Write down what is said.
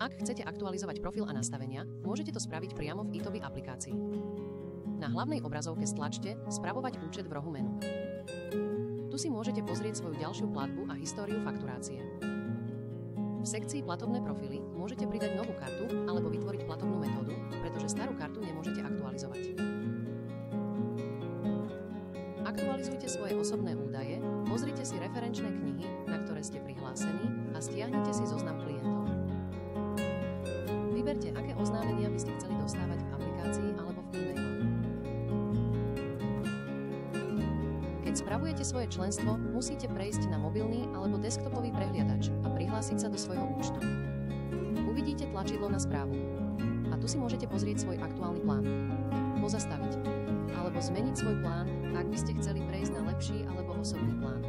Ak chcete aktualizovať profil a nastavenia, môžete to spraviť priamo v eTobi aplikácii. Na hlavnej obrazovke stlačte Spravovať účet v rohu menu. Tu si môžete pozrieť svoju ďalšiu platbu a históriu fakturácie. V sekcii Platobné profily môžete pridať novú kartu alebo vytvoriť platobnú metódu, pretože starú kartu nemôžete aktualizovať. Aktualizujte svoje osobné údaje, pozrite si referenčné knihy, na ktoré ste prihlásení a stiahnite si zoznam klientov. Vyberte, aké oznámenia by ste chceli dostávať v aplikácii alebo v e-mailoch. Keď spravujete svoje členstvo, musíte prejsť na mobilný alebo desktopový prehliadač a prihlásiť sa do svojho účtu. Uvidíte tlačidlo na správu. A tu si môžete pozrieť svoj aktuálny plán. Pozastaviť. Alebo zmeniť svoj plán, ak by ste chceli prejsť na lepší alebo osobný plán.